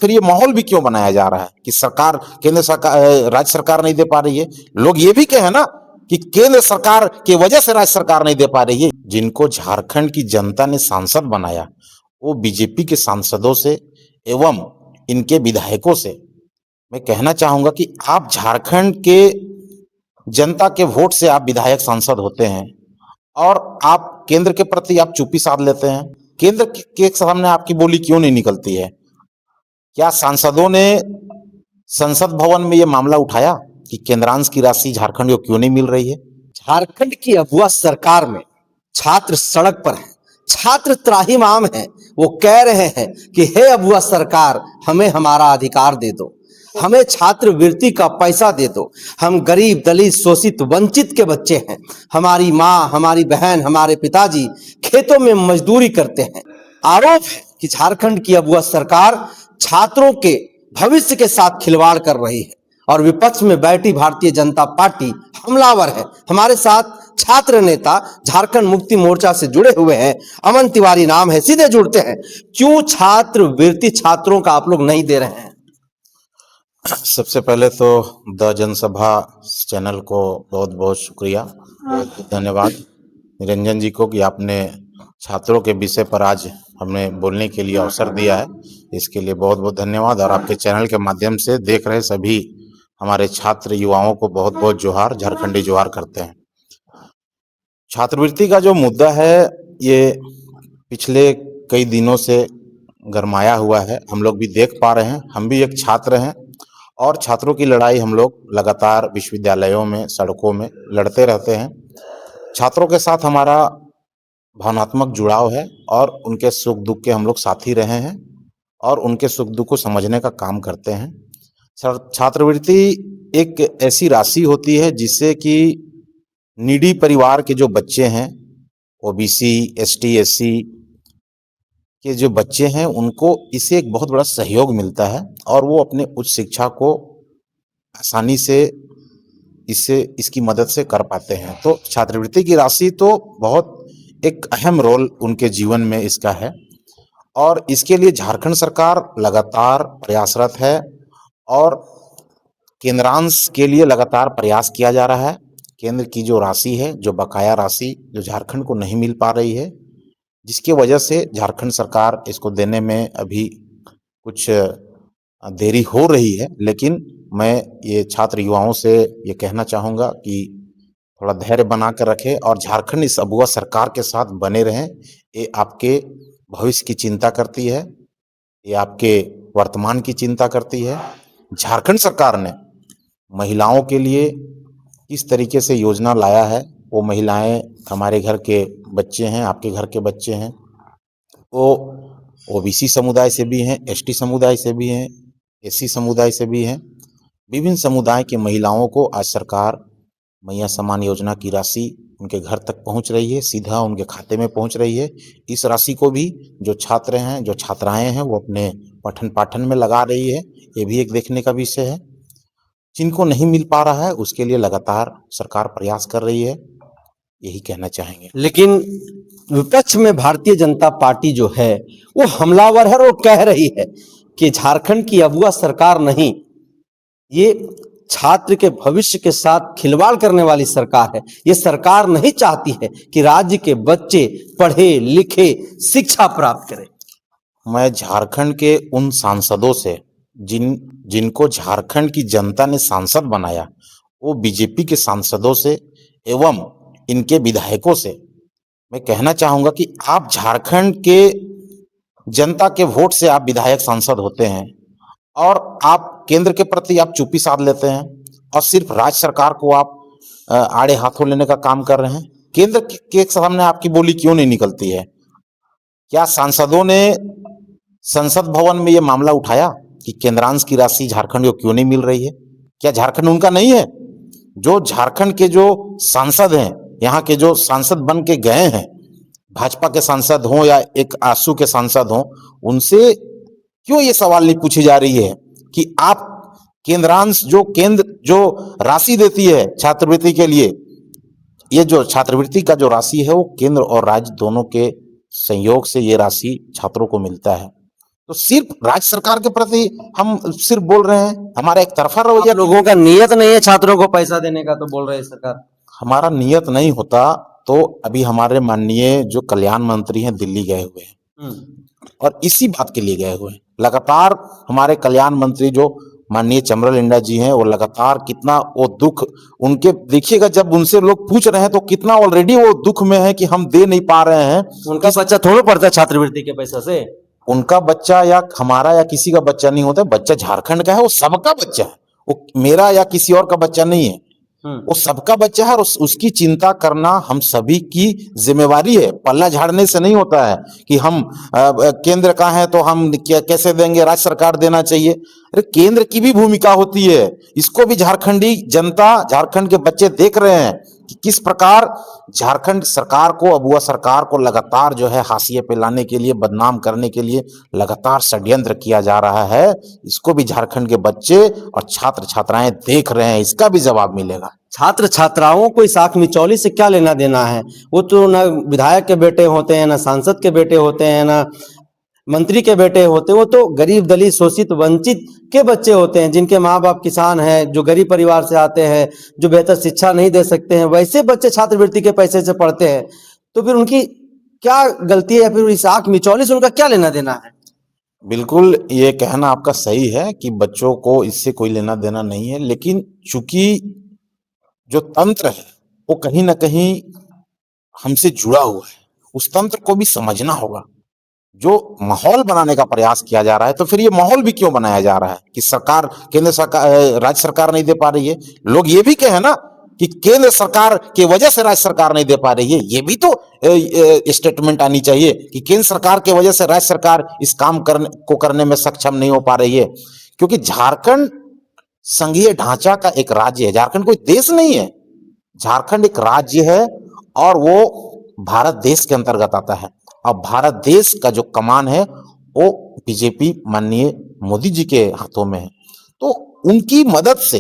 फिर ये माहौल भी क्यों बनाया जा रहा है कि सरकार, केंद्र सरकार, राज्य सरकार नहीं दे पा रही है? लोग ये भी कहे ना कि केंद्र सरकार की वजह से राज्य सरकार नहीं दे पा रही है। जिनको झारखंड की जनता ने सांसद बनाया, वो बीजेपी के सांसदों से एवं इनके विधायकों से मैं कहना चाहूंगा कि आप झारखंड के जनता के वोट से आप विधायक सांसद होते हैं और आप केंद्र के प्रति आप चुप्पी साध लेते हैं। केंद्र के सामने आपकी बोली क्यों नहीं निकलती है? क्या सांसदों ने संसद भवन में ये मामला उठाया कि केंद्रांश की राशि झारखंड को क्यों नहीं मिल रही है? झारखंड की अगुआ सरकार में छात्र सड़क पर हैं, छात्र त्राहिमाम हैं। वो कह रहे हैं कि हे अगुआ सरकार, हमें हमारा अधिकार दे दो, हमें छात्रवृत्ति का पैसा दे दो। हम गरीब, दलित, शोषित, वंचित के बच्चे हैं। हमारी माँ, हमारी बहन, हमारे पिताजी खेतों में मजदूरी करते हैं। आरोप है कि झारखंड की अगुआ सरकार छात्रों के भविष्य के साथ खिलवाड़ कर रही है और विपक्ष में बैठी भारतीय जनता पार्टी हमलावर है। हमारे साथ छात्र नेता झारखंड मुक्ति मोर्चा से जुड़े हुए हैं, अमन तिवारी नाम है, सीधे जुड़ते हैं। क्यों छात्रवृत्ति छात्रों का आप लोग नहीं दे रहे हैं? सबसे पहले तो द जनसभा चैनल को बहुत बहुत शुक्रिया, बहुत धन्यवाद निरंजन जी को कि आपने छात्रों के विषय पर आज हमें बोलने के लिए अवसर दिया है। इसके लिए बहुत बहुत धन्यवाद। और आपके चैनल के माध्यम से देख रहे सभी हमारे छात्र युवाओं को बहुत बहुत जोहार, झारखंडी जोहार करते हैं। छात्रवृत्ति का जो मुद्दा है ये पिछले कई दिनों से गरमाया हुआ है, हम लोग भी देख पा रहे हैं। हम भी एक छात्र हैं और छात्रों की लड़ाई हम लोग लगातार विश्वविद्यालयों में, सड़कों में लड़ते रहते हैं। छात्रों के साथ हमारा भावनात्मक जुड़ाव है और उनके सुख दुख के हम लोग साथी रहे हैं और उनके सुख दुख को समझने का काम करते हैं। छात्रवृत्ति एक ऐसी राशि होती है जिससे कि नीडी परिवार के जो बच्चे हैं, ओबीसी, एसटी, एससी के जो बच्चे हैं, उनको इससे एक बहुत बड़ा सहयोग मिलता है और वो अपने उच्च शिक्षा को आसानी से इसकी मदद से कर पाते हैं। तो छात्रवृत्ति की राशि तो बहुत एक अहम रोल उनके जीवन में इसका है और इसके लिए झारखंड सरकार लगातार प्रयासरत है और केंद्रांश के लिए लगातार प्रयास किया जा रहा है। केंद्र की जो राशि है, जो बकाया राशि जो झारखंड को नहीं मिल पा रही है, जिसकी वजह से झारखंड सरकार इसको देने में अभी कुछ देरी हो रही है। लेकिन मैं ये छात्र युवाओं से ये कहना चाहूँगा कि थोड़ा धैर्य बना कर रखें और झारखंड इस अगुआ सरकार के साथ बने रहें। ये आपके भविष्य की चिंता करती है, ये आपके वर्तमान की चिंता करती है। झारखंड सरकार ने महिलाओं के लिए किस तरीके से योजना लाया है, वो महिलाएं हमारे घर के बच्चे हैं, आपके घर के बच्चे हैं, वो ओबीसी समुदाय से भी हैं, एसटी समुदाय से भी हैं, एससी समुदाय से भी हैं। विभिन्न समुदाय के महिलाओं को आज सरकार मैया सम्मान योजना की राशि उनके घर तक पहुंच रही है, सीधा उनके खाते में पहुंच रही है। इस राशि को भी जो छात्र हैं, जो छात्राएं हैं, वो अपने पठन पाठन में लगा रही है। ये भी एक देखने का विषय है। जिनको नहीं मिल पा रहा है उसके लिए लगातार सरकार प्रयास कर रही है, यही कहना चाहेंगे। लेकिन विपक्ष में भारतीय जनता पार्टी जो है वो हमलावर है और वो कह रही है कि झारखंड की अगुआ सरकार नहीं, ये छात्र के भविष्य के साथ खिलवाड़ करने वाली सरकार है। ये सरकार नहीं चाहती है कि राज्य के बच्चे पढ़े लिखे, शिक्षा प्राप्त करें। मैं झारखंड के उन सांसदों से जिनको झारखंड की जनता ने सांसद बनाया, वो बीजेपी के सांसदों से एवं इनके विधायकों से मैं कहना चाहूंगा कि आप झारखंड के जनता के वोट से आप विधायक सांसद होते हैं और आप केंद्र के प्रति आप चुप्पी साध लेते हैं और सिर्फ राज्य सरकार को आप आड़े हाथों लेने का काम कर रहे हैं। केंद्र के सामने आपकी बोली क्यों नहीं निकलती है? क्या सांसदों ने संसद भवन में ये मामला उठाया कि केंद्रांश की राशि झारखंड को क्यों नहीं मिल रही है? क्या झारखंड उनका नहीं है? जो झारखंड के जो सांसद हैं, यहाँ के जो सांसद बन के गए हैं, भाजपा के सांसद हों या एक आसू के सांसद हों, उनसे क्यों ये सवाल नहीं पूछी जा रही है कि आप केंद्रांश केंद्र जो राशि देती है छात्रवृत्ति के लिए, ये जो छात्रवृत्ति का जो राशि है वो केंद्र और राज्य दोनों के संयोग से ये राशि छात्रों को मिलता है। तो सिर्फ राज्य सरकार के प्रति हम सिर्फ बोल रहे हैं, हमारा एक तरफा रवैया। लोगों का नियत नहीं है छात्रों को पैसा देने का, तो बोल रहे हैं सरकार। हमारा नियत नहीं होता तो अभी हमारे माननीय जो कल्याण मंत्री हैं दिल्ली गए हुए हैं और इसी बात के लिए गए हुए हैं। लगातार हमारे कल्याण मंत्री जो माननीय चमरल इंडा जी हैं वो लगातार कितना वो दुख उनके देखिएगा, जब उनसे लोग पूछ रहे हैं तो कितना ऑलरेडी वो दुख में है कि हम दे नहीं पा रहे हैं। उनका बच्चा थोड़ा पढ़ता है छात्रवृत्ति के पैसा से। उनका बच्चा या हमारा या किसी का बच्चा नहीं होता, बच्चा झारखंड का है, वो सबका बच्चा है, वो मेरा या किसी और का बच्चा नहीं है, वो सबका बच्चा है। और उसकी चिंता करना हम सभी की जिम्मेवारी है। पल्ला झाड़ने से नहीं होता है कि हम केंद्र का है तो हम कैसे देंगे, राज्य सरकार देना चाहिए। अरे केंद्र की भी भूमिका होती है, इसको भी झारखंडी जनता, झारखंड के बच्चे देख रहे हैं कि किस प्रकार झारखंड सरकार को, अबुआ सरकार को लगातार जो है हाशिए पे लाने के लिए, बदनाम करने के लिए लगातार षड्यंत्र किया जा रहा है। इसको भी झारखंड के बच्चे और छात्र छात्राएं देख रहे हैं, इसका भी जवाब मिलेगा। छात्र छात्राओं को इस आंख मिचौली से क्या लेना देना है? वो तो ना विधायक के बेटे होते हैं, ना सांसद के बेटे होते हैं, ना मंत्री के बेटे होते हैं। वो तो गरीब, दलित, शोषित, वंचित के बच्चे होते हैं, जिनके माँ बाप किसान हैं, जो गरीब परिवार से आते हैं, जो बेहतर शिक्षा नहीं दे सकते हैं, वैसे बच्चे छात्रवृत्ति के पैसे से पढ़ते हैं। तो फिर उनकी क्या गलती है, या फिर इस आंख मिचौली से उनका क्या लेना देना है? बिल्कुल, ये कहना आपका सही है कि बच्चों को इससे कोई लेना देना नहीं है, लेकिन चूंकि जो तंत्र है वो कहीं ना कहीं हमसे जुड़ा हुआ है, उस तंत्र को भी समझना होगा। जो माहौल बनाने का प्रयास किया जा रहा है, तो फिर ये माहौल भी क्यों बनाया जा रहा है कि सरकार, केंद्र सरकार, राज्य सरकार नहीं दे पा रही है। लोग ये भी कहे ना कि केंद्र सरकार की वजह से राज्य सरकार नहीं दे पा रही है, ये भी तो स्टेटमेंट आनी चाहिए कि केंद्र सरकार की वजह से राज्य सरकार इस काम करने में सक्षम नहीं हो पा रही है। क्योंकि झारखंड संघीय ढांचा का एक राज्य है, झारखंड कोई देश नहीं है, झारखंड एक राज्य है और वो भारत देश के अंतर्गत आता है। अब भारत देश का जो कमान है वो बीजेपी माननीय मोदी जी के हाथों में है, तो उनकी मदद से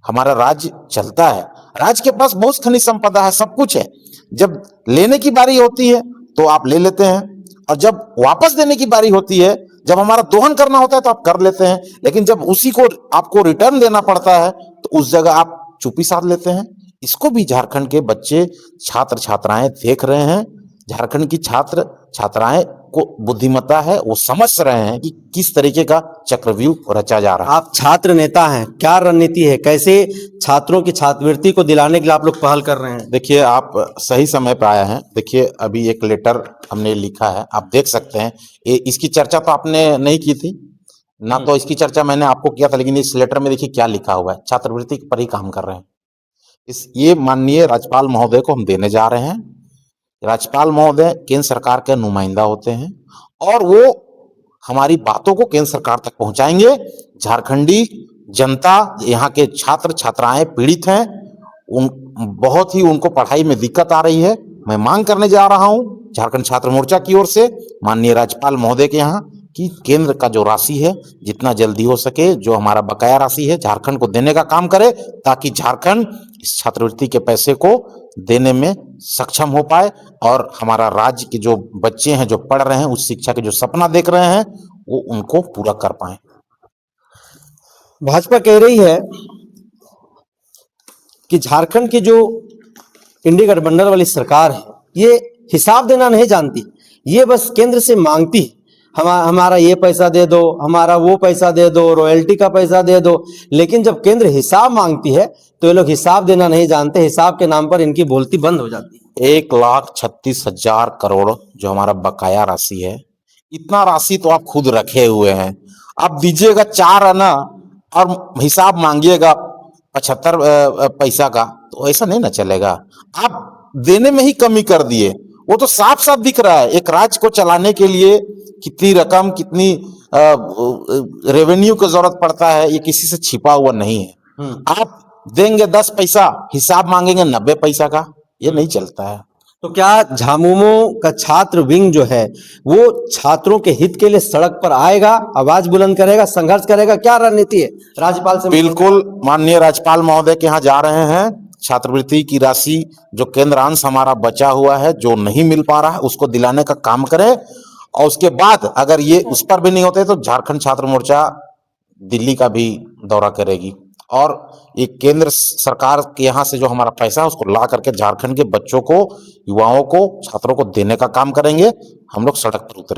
हमारा राज्य चलता है। राज्य के पास बहुत खनिज संपदा है, सब कुछ है। जब लेने की बारी होती है तो आप ले लेते हैं, और जब वापस देने की बारी होती है, जब हमारा दोहन करना होता है तो आप कर लेते हैं, लेकिन जब उसी को आपको रिटर्न देना पड़ता है तो उस जगह आप चुप्पी साध लेते हैं। इसको भी झारखंड के बच्चे, छात्र छात्राएं देख रहे हैं। झारखंड की छात्र छात्राएं को बुद्धिमत्ता है, वो समझ रहे हैं कि किस तरीके का चक्रव्यूह रचा जा रहा है। आप छात्र नेता हैं, क्या रणनीति है, कैसे छात्रों की छात्रवृत्ति को दिलाने के लिए आप लोग पहल कर रहे हैं? देखिए, आप सही समय पर आए हैं। देखिए, अभी एक लेटर हमने लिखा है, आप देख सकते हैं। इसकी चर्चा तो आपने नहीं की थी ना, तो इसकी चर्चा मैंने आपको किया था, लेकिन इस लेटर में देखिए क्या लिखा हुआ है। छात्रवृत्ति पर ही काम कर रहे हैं। ये माननीय राज्यपाल महोदय को हम देने जा रहे हैं। राज्यपाल महोदय केंद्र सरकार के नुमाइंदा होते हैं और वो हमारी बातों को केंद्र सरकार तक पहुंचाएंगे। झारखंडी जनता, यहाँ के छात्र छात्राएं पीड़ित हैं, बहुत ही उनको पढ़ाई में दिक्कत आ रही है। मैं मांग करने जा रहा हूं झारखंड छात्र मोर्चा की ओर से माननीय राज्यपाल महोदय के यहाँ कि केंद्र का जो राशि है जितना जल्दी हो सके, जो हमारा बकाया राशि है, झारखंड को देने का काम करे, ताकि झारखंड इस छात्रवृत्ति के पैसे को देने में सक्षम हो पाए और हमारा राज्य के जो बच्चे हैं, जो पढ़ रहे हैं, उस शिक्षा के जो सपना देख रहे हैं, वो उनको पूरा कर पाए। भाजपा कह रही है कि झारखंड की जो इंडी गठबंधन वाली सरकार है, ये हिसाब देना नहीं जानती, ये बस केंद्र से मांगती है। हमारा ये पैसा दे दो, हमारा वो पैसा दे दो, रॉयल्टी का पैसा दे दो। लेकिन जब केंद्र हिसाब मांगती है तो ये लोग हिसाब देना नहीं जानते, हिसाब के नाम पर इनकी बोलती बंद हो जाती है। 1,36,000 करोड़ जो हमारा बकाया राशि है, इतना राशि तो आप खुद रखे हुए हैं। आप दीजिएगा 4 आना और हिसाब मांगिएगा 75 पैसा का, तो ऐसा नहीं ना चलेगा। आप देने में ही कमी कर दिए, वो तो साफ साफ दिख रहा है। एक राज्य को चलाने के लिए कितनी रकम, कितनी रेवेन्यू की जरूरत पड़ता है, ये किसी से छिपा हुआ नहीं है। आप देंगे 10 पैसा, हिसाब मांगेंगे 90 पैसा का, ये नहीं चलता है। तो क्या झामुमो का छात्र विंग जो है वो छात्रों के हित के लिए सड़क पर आएगा, आवाज बुलंद करेगा, संघर्ष करेगा? क्या रणनीति है राज्यपाल से? बिल्कुल, माननीय राज्यपाल महोदय के यहाँ जा रहे हैं। छात्रवृत्ति की राशि जो केंद्र अंश हमारा बचा हुआ है, जो नहीं मिल पा रहा है, उसको दिलाने का काम करें। और उसके बाद अगर ये उस पर भी नहीं होते तो झारखंड छात्र मोर्चा दिल्ली का भी दौरा करेगी और ये केंद्र सरकार के यहाँ से जो हमारा पैसा है उसको ला करके झारखंड के बच्चों को, युवाओं को, छात्रों को देने का काम करेंगे। हम लोग सड़क पर उतरे।